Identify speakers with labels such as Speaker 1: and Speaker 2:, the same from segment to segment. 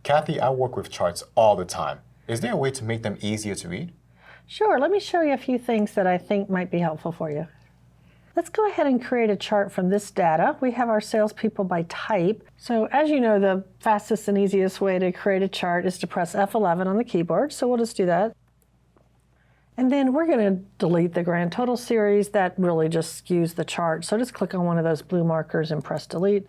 Speaker 1: Kathy, I work with charts all the time. Is there a way to make them easier to read?
Speaker 2: Sure, let me show you a few things that I think might be helpful for you. Let's go ahead and create a chart from this data. We have our salespeople by type. So as you know, the fastest and easiest way to create a chart is to press F11 on the keyboard. So we'll just do that. And then we're going to delete the grand total series. That really just skews the chart. So just click on one of those blue markers and press delete.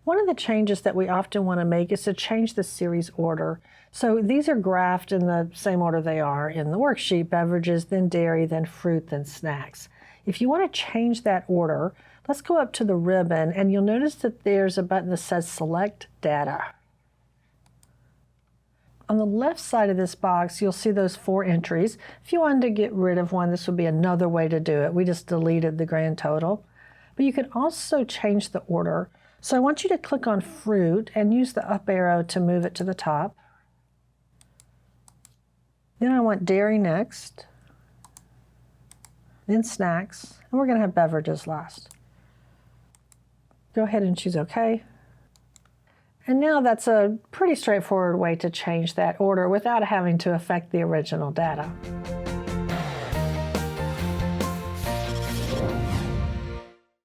Speaker 2: One of the changes that we often want to make is to change the series order. So these are graphed in the same order they are in the worksheet: beverages, then dairy, then fruit, then snacks. If you want to change that order, let's go up to the ribbon and you'll notice that there's a button that says Select Data. On the left side of this box, you'll see those 4 entries. If you wanted to get rid of one, this would be another way to do it. We just deleted the grand total. But you can also change the order. So I want you to click on fruit and use the up arrow to move it to the top. Then I want dairy next, then snacks, and we're going to have beverages last. Go ahead and choose OK. And now that's a pretty straightforward way to change that order without having to affect the original data.